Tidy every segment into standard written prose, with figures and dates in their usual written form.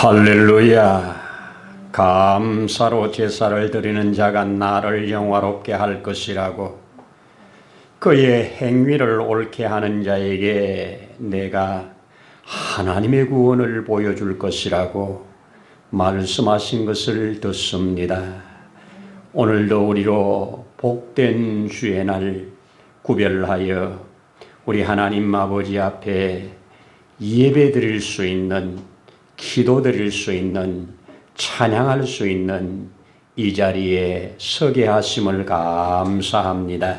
할렐루야. 감사로 제사를 드리는 자가 나를 영화롭게 할 것이라고, 그의 행위를 옳게 하는 자에게 내가 하나님의 구원을 보여줄 것이라고 말씀하신 것을 듣습니다. 오늘도 우리로 복된 주의 날 구별하여 우리 하나님 아버지 앞에 예배 드릴 수 있는, 기도 드릴 수 있는, 찬양할 수 있는 이 자리에 서게 하심을 감사합니다.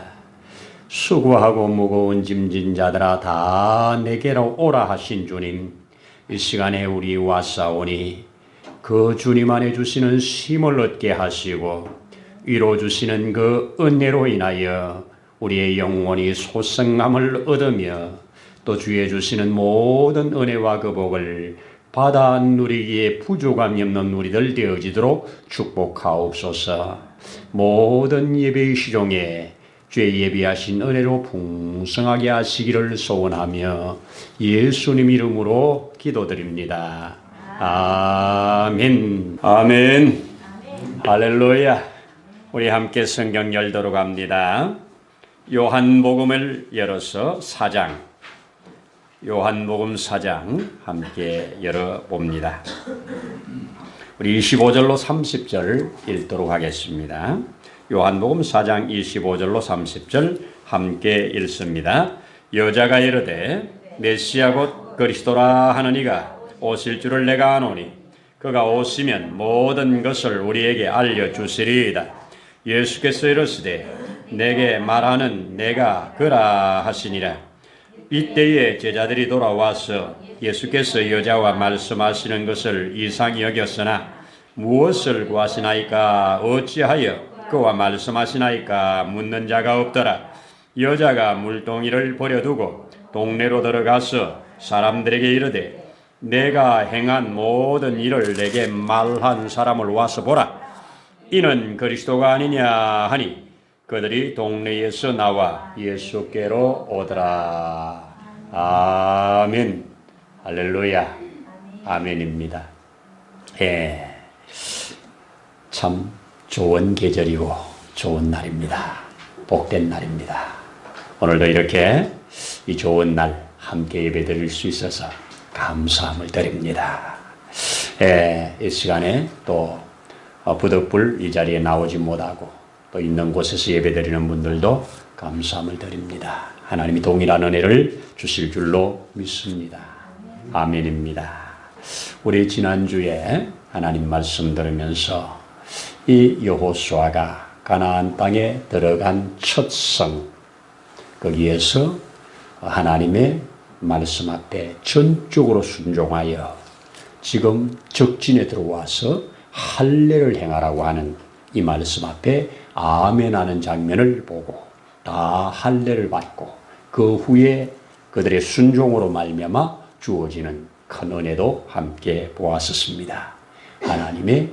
수고하고 무거운 짐진 자들아 다 내게로 오라 하신 주님, 이 시간에 우리 왔사오니 그 주님 안에 주시는 힘을 얻게 하시고 위로 주시는 그 은혜로 인하여 우리의 영혼이 소생함을 얻으며 또 주의 주시는 모든 은혜와 그 복을 받아 누리기에 부족함이 없는 우리들 되어지도록 축복하옵소서. 모든 예배의 시종에 주의 예비하신 은혜로 풍성하게 하시기를 소원하며 예수님 이름으로 기도드립니다. 아멘. 아멘. 할렐루야. 우리 함께 성경 열도록 합니다. 요한복음을 열어서 4장, 요한복음 4장 함께 열어봅니다. 우리 25절로 30절 읽도록 하겠습니다. 요한복음 4장 25절로 30절 함께 읽습니다. 여자가 이르되 메시아 곧 그리스도라 하는 이가 오실 줄을 내가 아노니 그가 오시면 모든 것을 우리에게 알려주시리이다. 예수께서 이르시되 내게 말하는 내가 그라 하시니라. 이때에 제자들이 돌아와서 예수께서 여자와 말씀하시는 것을 이상히 여겼으나 무엇을 구하시나이까 어찌하여 그와 말씀하시나이까 묻는 자가 없더라. 여자가 물동이를 버려두고 동네로 들어가서 사람들에게 이르되 내가 행한 모든 일을 내게 말한 사람을 와서 보라. 이는 그리스도가 아니냐 하니 그들이 동네에서 나와 예수께로 오더라. 아멘. 할렐루야. 아멘입니다. 참 좋은 계절이고 좋은 날입니다. 복된 날입니다. 오늘도 이렇게 이 좋은 날 함께 예배드릴 수 있어서 감사함을 드립니다. 이 시간에 또 부득불 이 자리에 나오지 못하고 또 있는 곳에서 예배드리는 분들도 감사함을 드립니다. 하나님이 동일한 은혜를 주실 줄로 믿습니다. 아멘입니다. 우리 지난주에 하나님 말씀 들으면서 이 여호수아가 가나안 땅에 들어간 첫 성, 거기에서 하나님의 말씀 앞에 전적으로 순종하여 지금 적진에 들어와서 할례를 행하라고 하는 이 말씀 앞에 아멘하는 장면을 보고 다 할례를 받고 그 후에 그들의 순종으로 말미암아 주어지는 큰 은혜도 함께 보았었습니다. 하나님의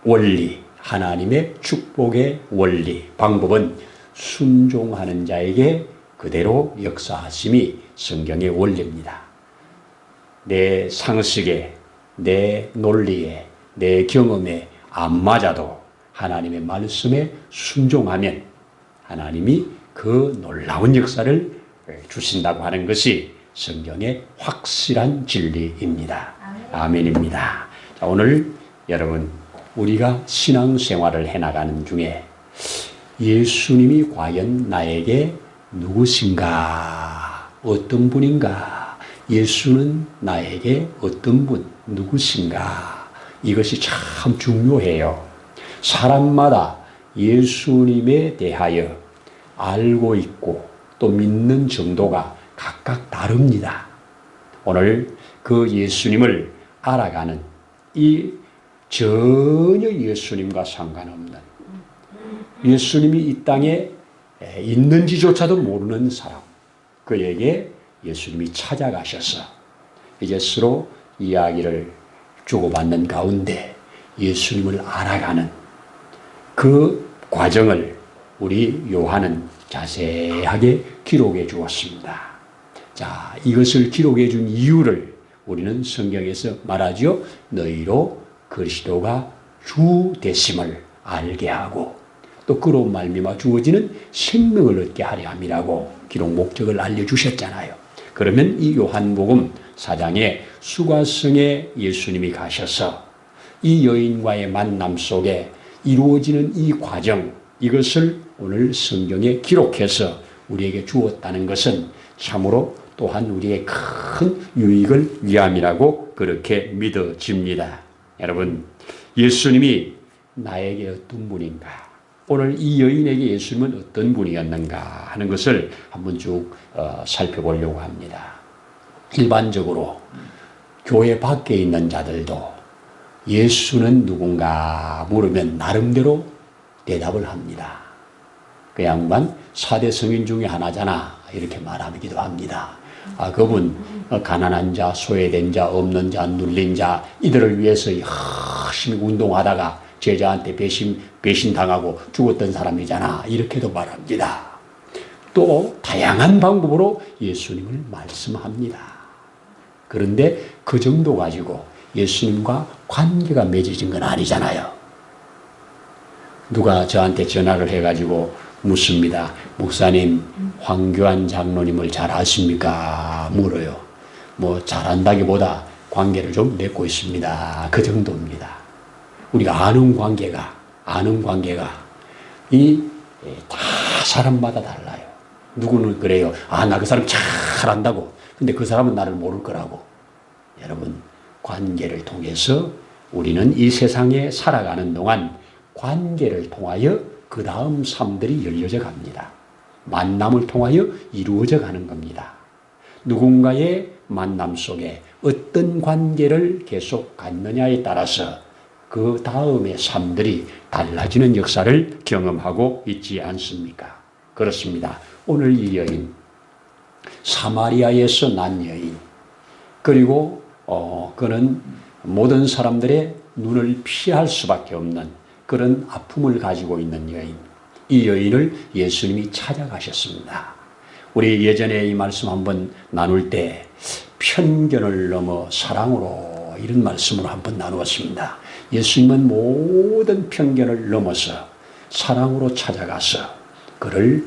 원리, 하나님의 축복의 원리, 방법은 순종하는 자에게 그대로 역사하심이 성경의 원리입니다. 내 상식에, 내 논리에, 내 경험에 안 맞아도 하나님의 말씀에 순종하면 하나님이 그 놀라운 역사를 주신다고 하는 것이 성경의 확실한 진리입니다. 아멘입니다. 자, 오늘 여러분, 우리가 신앙생활을 해나가는 중에 예수님이 과연 나에게 누구신가? 어떤 분인가? 예수는 나에게 어떤 분, 누구신가? 이것이 참 중요해요. 사람마다 예수님에 대하여 알고 있고 또 믿는 정도가 각각 다릅니다. 오늘 그 예수님을 알아가는 이 전혀 예수님과 상관없는, 예수님이 이 땅에 있는지조차도 모르는 사람, 그에게 예수님이 찾아가셔서 이제 서로 이야기를 주고받는 가운데 예수님을 알아가는 그 과정을 우리 요한은 자세하게 기록해 주었습니다. 자, 이것을 기록해 준 이유를 우리는 성경에서 말하죠. 너희로 그리스도가 주 되심을 알게 하고 또 그로 말미암아 주어지는 생명을 얻게 하려 함이라고 기록 목적을 알려주셨잖아요. 그러면 이 요한복음 4장에 수가성에 예수님이 가셔서 이 여인과의 만남 속에 이루어지는 이 과정, 이것을 오늘 성경에 기록해서 우리에게 주었다는 것은 참으로 또한 우리의 큰 유익을 위함이라고 그렇게 믿어집니다. 여러분, 예수님이 나에게 어떤 분인가? 오늘 이 여인에게 예수님은 어떤 분이었는가 하는 것을 한번 쭉 살펴보려고 합니다. 일반적으로 교회 밖에 있는 자들도 예수는 누군가 물으면 나름대로 대답을 합니다. 그 양반 4대 성인 중에 하나잖아 이렇게 말하기도 합니다. 그분 가난한 자, 소외된 자, 없는 자, 눌린 자 이들을 위해서 열심히 운동하다가 제자한테 배신당하고 죽었던 사람이잖아 이렇게도 말합니다. 또 다양한 방법으로 예수님을 말씀합니다. 그런데 그 정도 가지고 예수님과 관계가 맺어진 건 아니잖아요. 누가 저한테 전화를 해가지고 묻습니다. 목사님, 황교안 장로님을 잘 아십니까? 물어요. 뭐 잘한다기보다 관계를 좀 맺고 있습니다. 그 정도입니다. 우리가 아는 관계가 다 사람마다 달라요. 누구는 그래요. 나 그 사람 잘 안다고. 근데 그 사람은 나를 모를 거라고. 여러분, 관계를 통해서 우리는 이 세상에 살아가는 동안 관계를 통하여 그 다음 삶들이 열려져 갑니다. 만남을 통하여 이루어져 가는 겁니다. 누군가의 만남 속에 어떤 관계를 계속 갖느냐에 따라서 그 다음의 삶들이 달라지는 역사를 경험하고 있지 않습니까? 그렇습니다. 오늘 이 여인, 사마리아에서 난 여인, 그리고 그는 모든 사람들의 눈을 피할 수밖에 없는 그런 아픔을 가지고 있는 여인, 이 여인을 예수님이 찾아가셨습니다. 우리 예전에 이 말씀 한번 나눌 때 편견을 넘어 사랑으로 이런 말씀으로 한번 나누었습니다. 예수님은 모든 편견을 넘어서 사랑으로 찾아가서 그를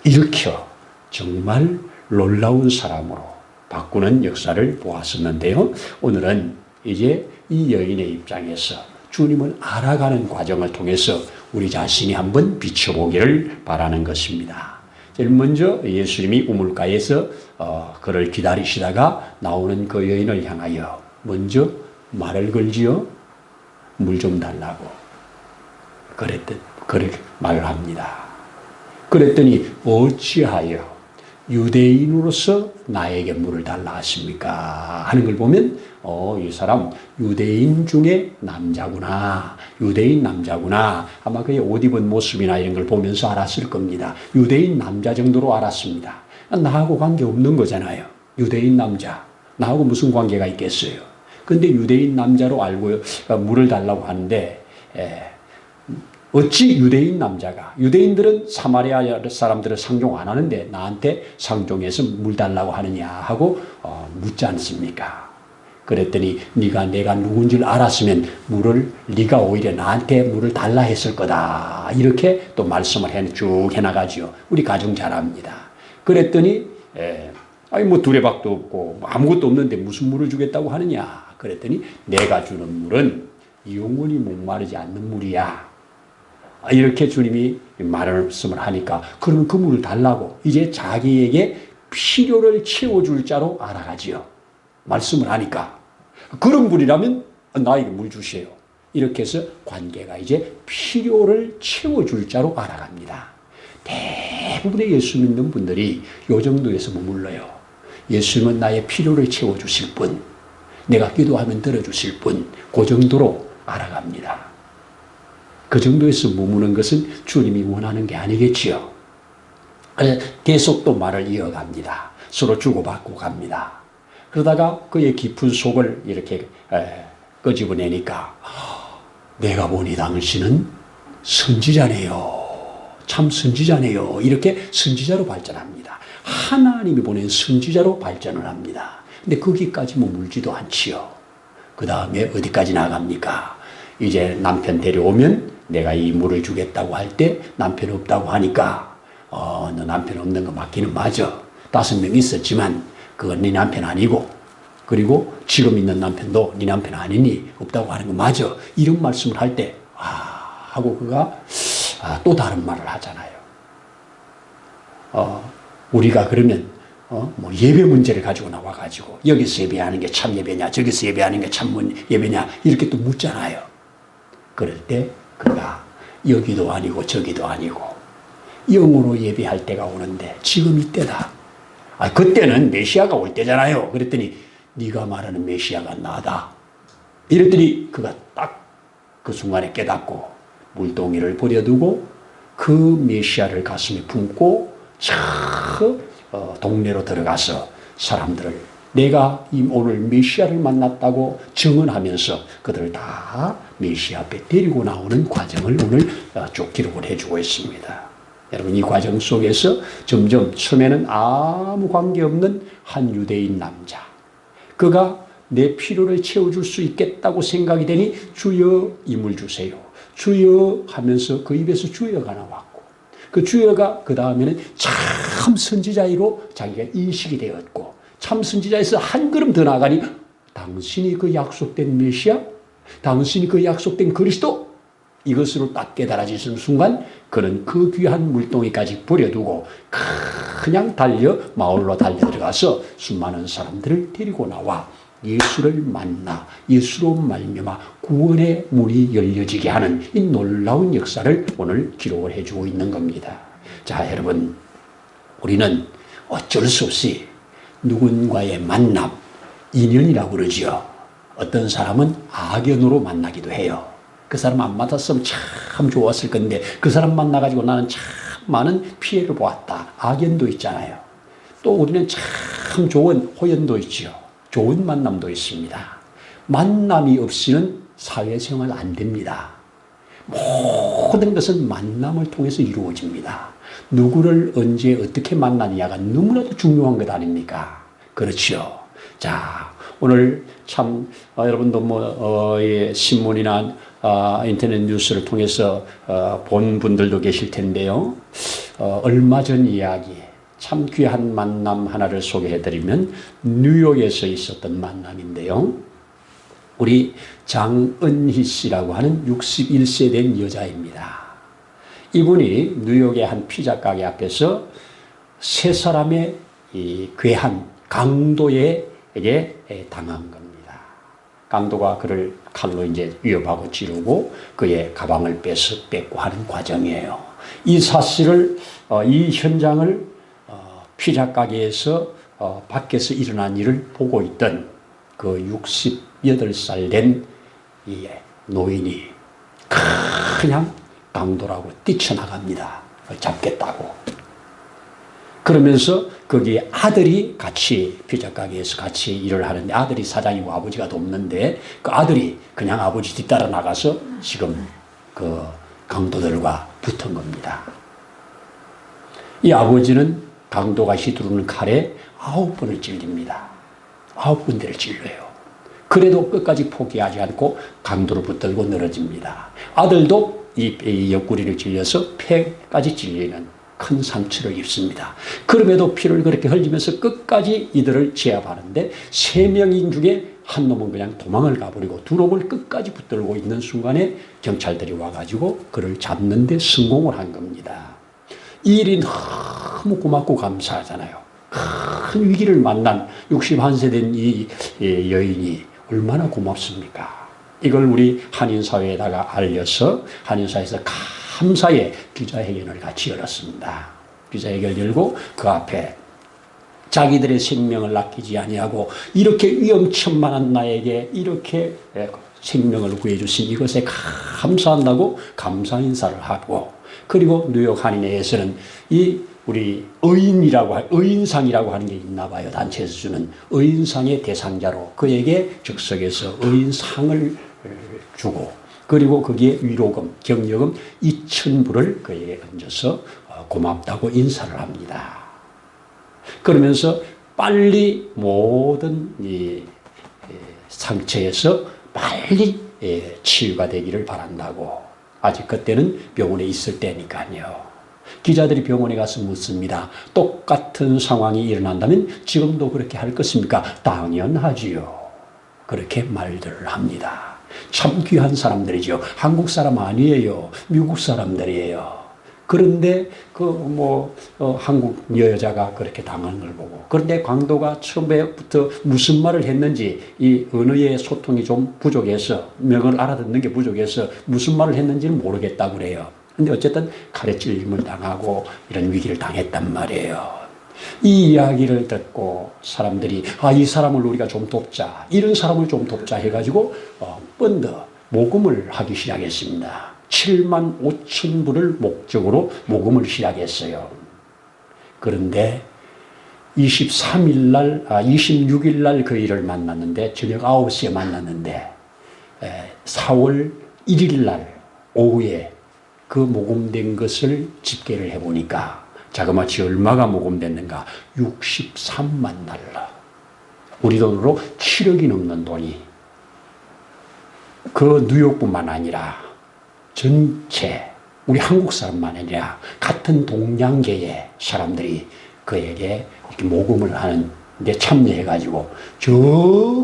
일으켜 정말 놀라운 사람으로 바꾸는 역사를 보았었는데요. 오늘은 이제 이 여인의 입장에서 주님을 알아가는 과정을 통해서 우리 자신이 한번 비춰보기를 바라는 것입니다. 제일 먼저 예수님이 우물가에서 그를 기다리시다가 나오는 그 여인을 향하여 먼저 말을 걸지요. 물 좀 달라고. 그렇게 말을 합니다. 그랬더니 어찌하여 유대인으로서 나에게 물을 달라 하십니까? 하는 걸 보면 이 사람 유대인 중에 남자구나. 유대인 남자구나. 아마 그의 옷 입은 모습이나 이런 걸 보면서 알았을 겁니다. 유대인 남자 정도로 알았습니다. 나하고 관계없는 거잖아요. 유대인 남자. 나하고 무슨 관계가 있겠어요. 근데 유대인 남자로 알고 물을 달라고 하는데 어찌 유대인 남자가, 유대인들은 사마리아 사람들을 상종 안 하는데 나한테 상종해서 물 달라고 하느냐 하고 묻지 않습니까? 그랬더니 네가 내가 누군지를 알았으면 네가 오히려 나한테 물을 달라 했을 거다. 이렇게 또 말씀을 쭉 해나가죠. 우리 가정 잘 압니다. 그랬더니 뭐 두레박도 없고 아무것도 없는데 무슨 물을 주겠다고 하느냐. 그랬더니 내가 주는 물은 영원히 목마르지 않는 물이야. 이렇게 주님이 말씀을 하니까 그러면 그 물을 달라고 이제 자기에게 필요를 채워줄 자로 알아가지요. 말씀을 하니까 그런 분이라면 나에게 물 주세요. 이렇게 해서 관계가 이제 필요를 채워줄 자로 알아갑니다. 대부분의 예수 믿는 분들이 이 정도에서 머물러요. 예수님은 나의 필요를 채워주실 분, 내가 기도하면 들어주실 분, 그 정도로 알아갑니다. 그 정도에서 머무는 것은 주님이 원하는 게 아니겠지요. 계속 또 말을 이어갑니다. 서로 주고받고 갑니다. 그러다가 그의 깊은 속을 이렇게 끄집어내니까 내가 보니 당신은 선지자네요. 참 선지자네요. 이렇게 선지자로 발전합니다. 하나님이 보낸 선지자로 발전을 합니다. 근데 거기까지 머물지도 않지요. 그 다음에 어디까지 나갑니까? 이제 남편 데려오면 내가 이 물을 주겠다고 할 때 남편 없다고 하니까 너 남편 없는 거 맞기는 맞아. 5명 있었지만 그건 네 남편 아니고, 그리고 지금 있는 남편도 네 남편 아니니 없다고 하는 거 맞아. 이런 말씀을 할 때 하고 그가 또 다른 말을 하잖아요. 우리가 그러면 뭐 예배 문제를 가지고 나와가지고 여기서 예배하는 게 참 예배냐, 저기서 예배하는 게 참 예배냐 이렇게 또 묻잖아요. 그럴 때 그가 여기도 아니고 저기도 아니고 영으로 예배할 때가 오는데 지금 이때다. 그때는 메시아가 올 때잖아요. 그랬더니 네가 말하는 메시아가 나다. 이랬더니 그가 딱 그 순간에 깨닫고 물동이를 버려두고 그 메시아를 가슴에 품고 동네로 들어가서 사람들을 내가 오늘 메시아를 만났다고 증언하면서 그들을 다 메시아 앞에 데리고 나오는 과정을 오늘 쭉 기록을 해주고 있습니다. 여러분, 이 과정 속에서 점점 처음에는 아무 관계없는 한 유대인 남자, 그가 내 필요를 채워줄 수 있겠다고 생각이 되니 주여 이물 주세요, 주여 하면서 그 입에서 주여가 나왔고, 그 주여가 그 다음에는 참 선지자이로 자기가 인식이 되었고, 참 선지자에서 한 걸음 더 나가니 당신이 그 약속된 메시아, 당신이 그 약속된 그리스도, 이것으로 딱 깨달아지는 순간 그는 그 귀한 물동이까지 버려두고 그냥 마을로 달려 들어가서 수많은 사람들을 데리고 나와 예수를 만나 예수로 말미암아 구원의 문이 열려지게 하는 이 놀라운 역사를 오늘 기록을 해주고 있는 겁니다. 자, 여러분, 우리는 어쩔 수 없이 누군가의 만남, 인연이라고 그러지요. 어떤 사람은 악연으로 만나기도 해요. 그 사람 안 만났으면 참 좋았을 건데 그 사람 만나가지고 나는 참 많은 피해를 보았다. 악연도 있잖아요. 또 우리는 참 좋은 호연도 있지요. 좋은 만남도 있습니다. 만남이 없이는 사회생활 안 됩니다. 모든 것은 만남을 통해서 이루어집니다. 누구를 언제 어떻게 만나느냐가 너무나도 중요한 것 아닙니까? 그렇죠. 자, 오늘 참 여러분도 신문이나 인터넷 뉴스를 통해서 본 분들도 계실 텐데요. 얼마 전 이야기, 참 귀한 만남 하나를 소개해드리면 뉴욕에서 있었던 만남인데요. 우리 장은희 씨라고 하는 61세 된 여자입니다. 이분이 뉴욕의 한 피자 가게 앞에서 세 사람의 이 괴한 강도에게 당한 겁니다. 강도가 그를 칼로 이제 위협하고 찌르고 그의 가방을 뺏고 하는 과정이에요. 이 사실을, 이 현장을 피자 가게에서 밖에서 일어난 일을 보고 있던 그 68살 된 이 노인이 그냥 강도라고 뛰쳐나갑니다. 잡겠다고. 그러면서 거기 아들이 같이 피자 가게에서 같이 일을 하는데 아들이 사장이고 아버지가 돕는데 그 아들이 그냥 아버지 뒤따라 나가서 지금 그 강도들과 붙은 겁니다. 이 아버지는 강도가 휘두르는 칼에 9번을 찔립니다. 9군데를 찔러요. 그래도 끝까지 포기하지 않고 강도를 붙들고 늘어집니다. 아들도 이 옆구리를 찔려서 폐까지 찔리는 큰 상처를 입습니다. 그럼에도 피를 그렇게 흘리면서 끝까지 이들을 제압하는데 3명인 중에 한 놈은 그냥 도망을 가버리고 2놈을 끝까지 붙들고 있는 순간에 경찰들이 와가지고 그를 잡는 데 성공을 한 겁니다. 이 일이 너무 고맙고 감사하잖아요. 큰 위기를 만난 61세 된 이 여인이 얼마나 고맙습니까? 이걸 우리 한인사회에다가 알려서 한인사회에서 감사의 기자회견을 같이 열었습니다. 기자회견을 열고 그 앞에 자기들의 생명을 아끼지 아니하고 이렇게 위험천만한 나에게 이렇게 생명을 구해주신 이것에 감사한다고 감사 인사를 하고, 그리고 뉴욕 한인회에서는 이 우리 의인상이라고 하는 게 있나 봐요. 단체에서 주는 의인상의 대상자로 그에게 즉석에서 의인상을 주고, 그리고 거기에 위로금, 격려금 2,000불을 그에게 얹어서 고맙다고 인사를 합니다. 그러면서 빨리 모든 이 상처에서 빨리 치유가 되기를 바란다고. 아직 그때는 병원에 있을 때니까요. 기자들이 병원에 가서 묻습니다. 똑같은 상황이 일어난다면 지금도 그렇게 할 것입니까? 당연하지요. 그렇게 말들을 합니다. 참 귀한 사람들이죠. 한국 사람 아니에요. 미국 사람들이에요. 그런데 한국 여자가 그렇게 당하는 걸 보고, 그런데 광도가 처음부터 무슨 말을 했는지 이 언어의 소통이 좀 부족해서, 명을 알아듣는 게 부족해서 무슨 말을 했는지는 모르겠다고 그래요. 근데 어쨌든 가르침을 당하고 이런 위기를 당했단 말이에요. 이 이야기를 듣고 사람들이 이 사람을 우리가 좀 돕자, 이런 사람을 좀 돕자 해가지고 펀드 모금을 하기 시작했습니다. 7만 5천 불을 목적으로 모금을 시작했어요. 그런데 26일 날 그 일을 만났는데, 저녁 9시에 만났는데 4월 1일 날 오후에 그 모금된 것을 집계를 해보니까 자그마치 얼마가 모금됐는가? 63만 달러. 우리 돈으로 7억이 넘는 돈이, 그 뉴욕뿐만 아니라 전체 우리 한국 사람만 아니라 같은 동양계의 사람들이 그에게 이렇게 모금을 하는데 참여해가지고 저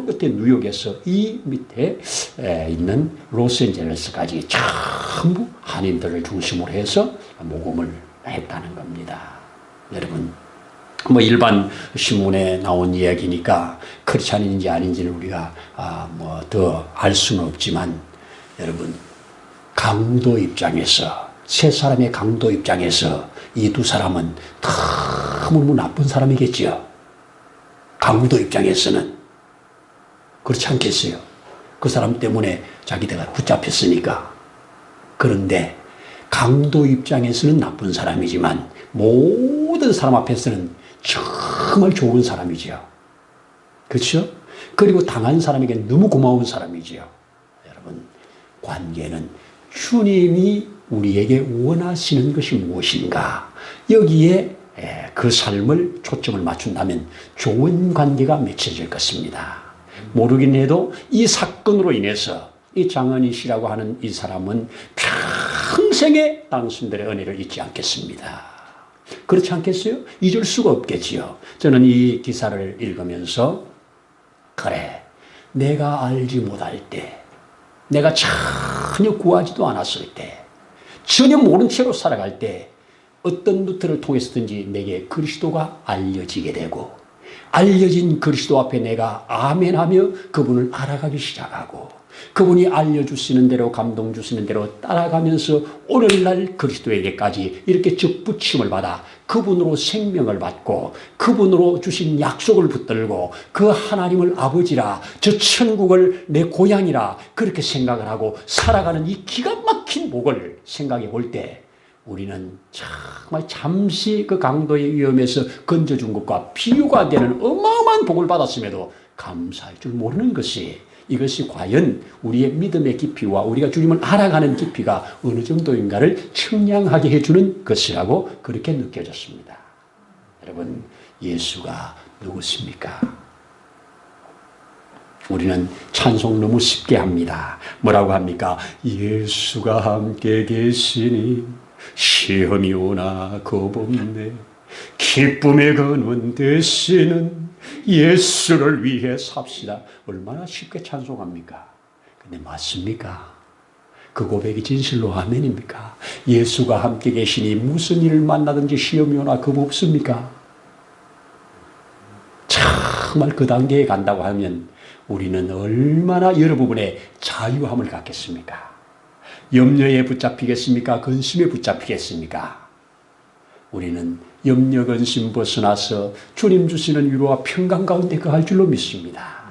끝에 뉴욕에서 이 밑에 있는 로스앤젤레스까지 전부 한인들을 중심으로 해서 모금을 했다는 겁니다. 여러분, 일반 신문에 나온 이야기니까 크리스찬인지 아닌지는 우리가 더 알 수는 없지만, 여러분, 강도 입장에서, 세 사람의 강도 입장에서 이 두 사람은 너무 나쁜 사람이겠지요. 강도 입장에서는 그렇지 않겠어요? 그 사람 때문에 자기들가 붙잡혔으니까. 그런데 강도 입장에서는 나쁜 사람이지만 모든 사람 앞에서는 정말 좋은 사람이지요. 그렇죠? 그리고 당한 사람에게 너무 고마운 사람이지요. 여러분, 관계는 주님이 우리에게 원하시는 것이 무엇인가, 여기에 그 삶을 초점을 맞춘다면 좋은 관계가 맺혀질 것입니다. 모르긴 해도 이 사건으로 인해서 이 장은희 씨라고 하는 이 사람은 평생에 당신들의 은혜를 잊지 않겠습니다. 그렇지 않겠어요? 잊을 수가 없겠지요. 저는 이 기사를 읽으면서, 그래, 내가 알지 못할 때, 내가 전혀 구하지도 않았을 때, 전혀 모른 채로 살아갈 때 어떤 루트를 통해서든지 내게 그리스도가 알려지게 되고, 알려진 그리스도 앞에 내가 아멘하며 그분을 알아가기 시작하고, 그분이 알려주시는 대로, 감동 주시는 대로 따라가면서 오늘날 그리스도에게까지 이렇게 접붙임을 받아 그분으로 생명을 받고 그분으로 주신 약속을 붙들고 그 하나님을 아버지라, 저 천국을 내 고향이라 그렇게 생각을 하고 살아가는 이 기가 막힌 복을 생각해 볼 때, 우리는 정말 잠시 그 강도의 위험에서 건져준 것과 비유가 되는 어마어마한 복을 받았음에도 감사할 줄 모르는 것이, 이것이 과연 우리의 믿음의 깊이와 우리가 주님을 알아가는 깊이가 어느 정도인가를 측량하게 해주는 것이라고 그렇게 느껴졌습니다. 여러분, 예수가 누구십니까? 우리는 찬송 너무 쉽게 합니다. 뭐라고 합니까? 예수가 함께 계시니 시험이 오나 겁없네. 기쁨의 근원 되시는 예수를 위해 삽시다. 얼마나 쉽게 찬송합니까? 근데 맞습니까? 그 고백이 진실로 아멘입니까? 예수가 함께 계시니 무슨 일을 만나든지 시험이 오나 겁없습니까? 정말 그 단계에 간다고 하면 우리는 얼마나 여러 부분에 자유함을 갖겠습니까? 염려에 붙잡히겠습니까? 근심에 붙잡히겠습니까? 우리는 염려, 근심 벗어나서 주님 주시는 위로와 평강 가운데 거할 줄로 믿습니다.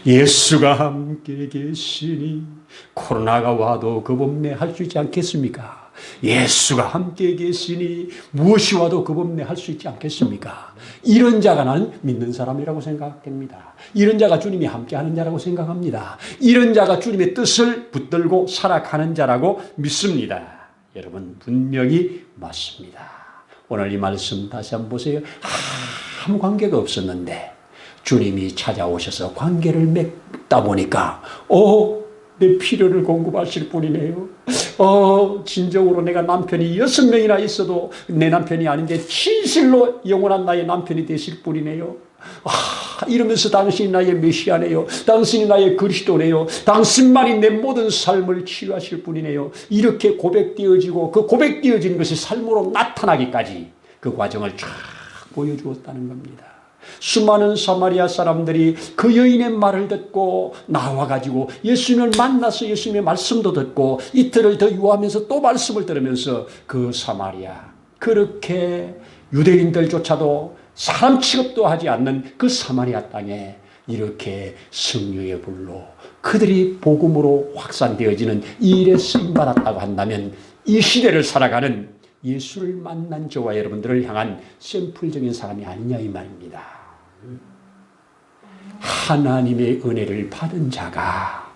예수가 함께 계시니 코로나가 와도 겁없네 할 수 있지 않겠습니까? 예수가 함께 계시니 무엇이 와도 겁없네 할 수 있지 않겠습니까? 이런 자가 나는 믿는 사람이라고 생각됩니다. 이런 자가 주님이 함께하는 자라고 생각합니다. 이런 자가 주님의 뜻을 붙들고 살아가는 자라고 믿습니다. 여러분, 분명히 맞습니다. 오늘 이 말씀 다시 한번 보세요. 아무 관계가 없었는데 주님이 찾아오셔서 관계를 맺다 보니까 내 필요를 공급하실 분이네요. 진정으로 내가 남편이 6명이나 있어도 내 남편이 아닌데 진실로 영원한 나의 남편이 되실 분이네요. 이러면서 당신이 나의 메시아네요. 당신이 나의 그리스도네요. 당신만이 내 모든 삶을 치유하실 분이네요. 이렇게 고백되어지고 그 고백되어진 것이 삶으로 나타나기까지 그 과정을 쫙 보여주었다는 겁니다. 수많은 사마리아 사람들이 그 여인의 말을 듣고 나와가지고 예수님을 만나서 예수님의 말씀도 듣고 이틀을 더 유하면서 또 말씀을 들으면서 그 사마리아, 그렇게 유대인들조차도 사람 취급도 하지 않는 그 사마리아 땅에 이렇게 성령의 불로 그들이 복음으로 확산되어지는 이 일에 쓰임받았다고 한다면 이 시대를 살아가는 예수를 만난 저와 여러분들을 향한 샘플적인 사람이 아니냐 이 말입니다. 하나님의 은혜를 받은 자가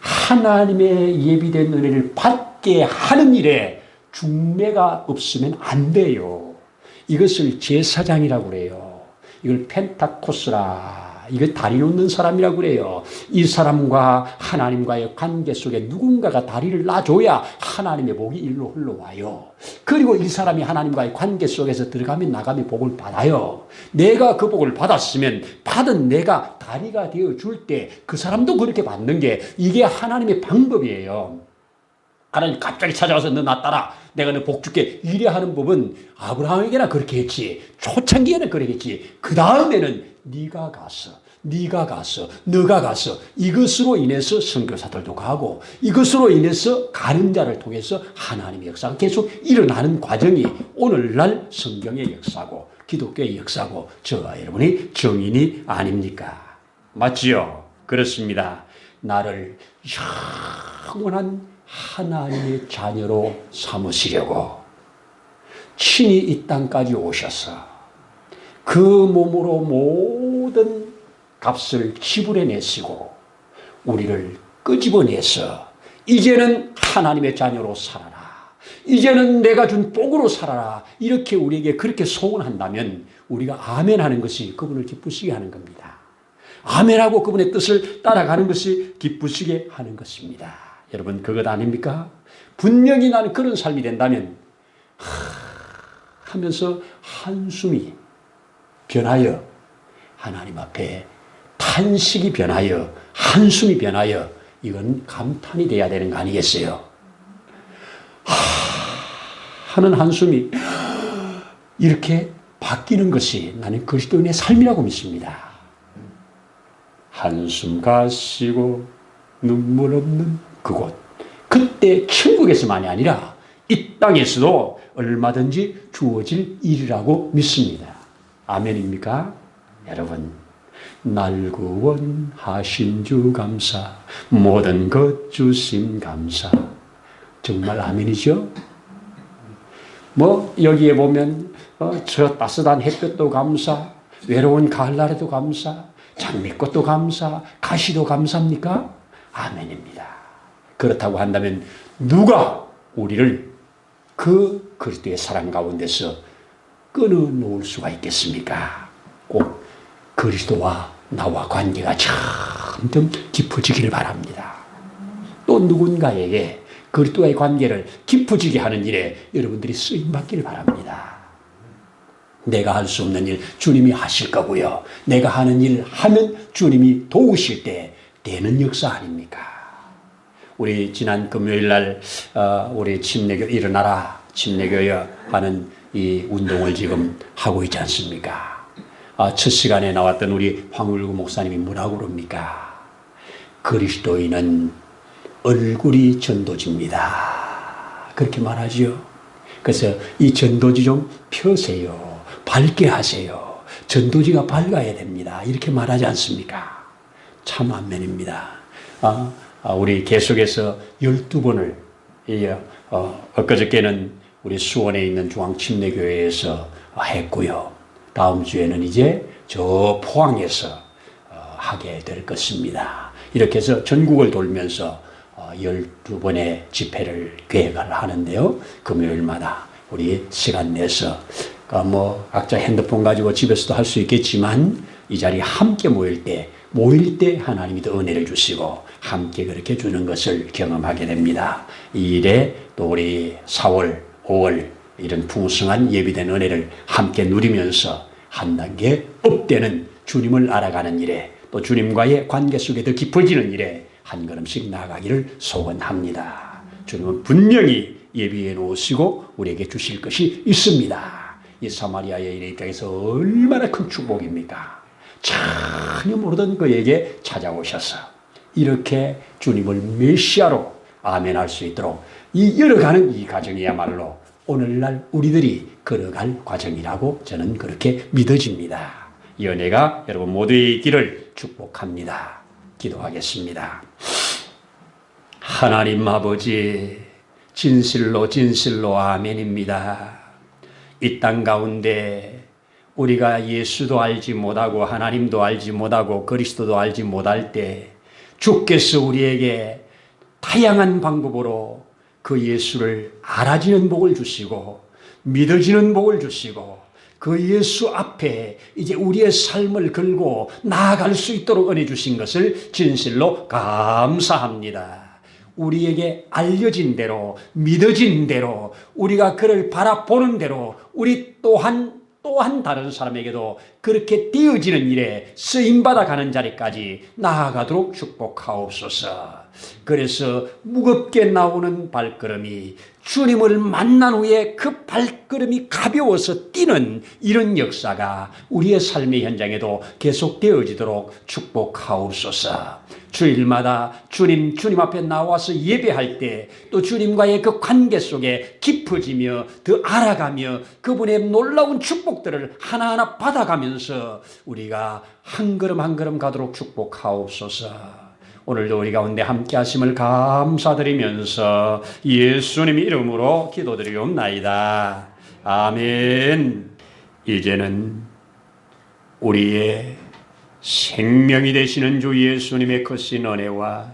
하나님의 예비된 은혜를 받게 하는 일에 중매가 없으면 안 돼요. 이것을 제사장이라고 그래요. 이걸 펜타코스라, 이거 다리 놓는 사람이라고 그래요. 이 사람과 하나님과의 관계 속에 누군가가 다리를 놔줘야 하나님의 복이 일로 흘러와요. 그리고 이 사람이 하나님과의 관계 속에서 들어가면 나가면 복을 받아요. 내가 그 복을 받았으면 받은 내가 다리가 되어줄 때 그 사람도 그렇게 받는 게 이게 하나님의 방법이에요. 하나님 갑자기 찾아와서 너 나 따라 내가 너 복 줄게 이래 하는 법은 아브라함에게나 그렇게 했지. 초창기에는 그러겠지. 그 다음에는 네가 가서 너가 가서 이것으로 인해서 선교사들도 가고 이것으로 인해서 가는 자를 통해서 하나님의 역사가 계속 일어나는 과정이 오늘날 성경의 역사고 기독교의 역사고 저와 여러분이 증인이 아닙니까? 맞지요? 그렇습니다. 나를 영원한 하나님의 자녀로 삼으시려고 친히 이 땅까지 오셔서 그 몸으로 모든 값을 지불해 내시고 우리를 끄집어내서 이제는 하나님의 자녀로 살아라. 이제는 내가 준 복으로 살아라. 이렇게 우리에게 그렇게 소원한다면 우리가 아멘 하는 것이 그분을 기쁘시게 하는 겁니다. 아멘하고 그분의 뜻을 따라가는 것이 기쁘시게 하는 것입니다. 여러분 그것 아닙니까? 분명히 나는 그런 삶이 된다면 하면서 한숨이 변하여 하나님 앞에 탄식이 변하여 한숨이 변하여 이건 감탄이 돼야 되는 거 아니겠어요? 하는 한숨이 이렇게 바뀌는 것이 나는 그리스도인의 삶이라고 믿습니다. 한숨 가시고 눈물 없는 그곳, 그때 천국에서만이 아니라 이 땅에서도 얼마든지 주어질 일이라고 믿습니다. 아멘입니까? 여러분, 날 구원하신 주 감사, 모든 것 주심 감사. 정말 아멘이죠? 여기에 보면 저 따스한 햇볕도 감사, 외로운 가을날에도 감사, 장미꽃도 감사, 가시도 감사합니까? 아멘입니다. 그렇다고 한다면 누가 우리를 그 그리스도의 사랑 가운데서 끊어놓을 수가 있겠습니까? 꼭 그리스도와 나와 관계가 점점 깊어지기를 바랍니다. 또 누군가에게 그리스도와의 관계를 깊어지게 하는 일에 여러분들이 쓰임받기를 바랍니다. 내가 할 수 없는 일 주님이 하실 거고요. 내가 하는 일 하면 주님이 도우실 때 되는 역사 아닙니까? 우리 지난 금요일 날 우리 침례교 일어나라 침례교회 하는 이 운동을 지금 하고 있지 않습니까? 첫 시간에 나왔던 우리 황울구 목사님이 뭐라고 그럽니까? 그리스도인은 얼굴이 전도지입니다. 그렇게 말하지요. 그래서 이 전도지 좀 펴세요. 밝게 하세요. 전도지가 밝아야 됩니다. 이렇게 말하지 않습니까? 참 아멘입니다. 우리 계속해서 12번을 엊그저께는 우리 수원에 있는 중앙침례교회에서 했고요. 다음 주에는 이제 저 포항에서 하게 될 것입니다. 이렇게 해서 전국을 돌면서 12번의 집회를 계획을 하는데요. 금요일마다 우리 시간 내서 각자 핸드폰 가지고 집에서도 할 수 있겠지만 이 자리에 함께 모일 때 하나님이 더 은혜를 주시고 함께 그렇게 주는 것을 경험하게 됩니다. 이 일에 또 우리 4월, 5월 이런 풍성한 예비된 은혜를 함께 누리면서 한 단계 업되는 주님을 알아가는 일에 또 주님과의 관계 속에 더 깊어지는 일에 한 걸음씩 나아가기를 소원합니다. 주님은 분명히 예비해 놓으시고 우리에게 주실 것이 있습니다. 이 사마리아의 일에 입장에서 얼마나 큰 축복입니까? 전혀 모르던 그에게 찾아오셔서 이렇게 주님을 메시아로 아멘할 수 있도록 이 열어가는 이 과정이야말로 오늘날 우리들이 걸어갈 과정이라고 저는 그렇게 믿어집니다. 이 은혜가 여러분 모두의 있기를 축복합니다. 기도하겠습니다. 하나님 아버지, 진실로 아멘입니다. 이 땅 가운데 우리가 예수도 알지 못하고 하나님도 알지 못하고 그리스도도 알지 못할 때 주께서 우리에게 다양한 방법으로 그 예수를 알아지는 복을 주시고 믿어지는 복을 주시고 그 예수 앞에 이제 우리의 삶을 걸고 나아갈 수 있도록 은혜 주신 것을 진실로 감사합니다. 우리에게 알려진 대로 믿어진 대로 우리가 그를 바라보는 대로 우리 또한 다른 사람에게도 그렇게 띄어지는 일에 쓰임받아 가는 자리까지 나아가도록 축복하옵소서. 그래서 무겁게 나오는 발걸음이 주님을 만난 후에 그 발걸음이 가벼워서 뛰는 이런 역사가 우리의 삶의 현장에도 계속되어지도록 축복하옵소서. 주일마다 주님 앞에 나와서 예배할 때 또 주님과의 그 관계 속에 깊어지며 더 알아가며 그분의 놀라운 축복들을 하나하나 받아가면서 우리가 한 걸음 한 걸음 가도록 축복하옵소서. 오늘도 우리 가운데 함께 하심을 감사드리면서 예수님 이름으로 기도드리옵나이다. 아멘. 이제는 우리의 생명이 되시는 주 예수님의 크신 은혜와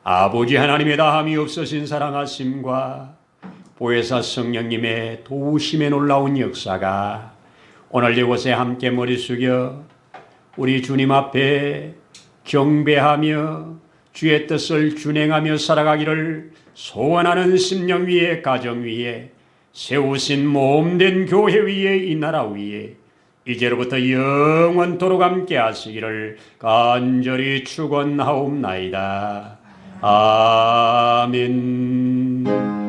아버지 하나님의 다함이 없으신 사랑하심과 보혜사 성령님의 도우심의 놀라운 역사가 오늘 이곳에 함께 머리 숙여 우리 주님 앞에 경배하며 주의 뜻을 준행하며 살아가기를 소원하는 심령 위에 가정 위에 세우신 몸된 교회 위에 이 나라 위에 이제로부터 영원토록 함께 하시기를 간절히 축원하옵나이다. 아멘.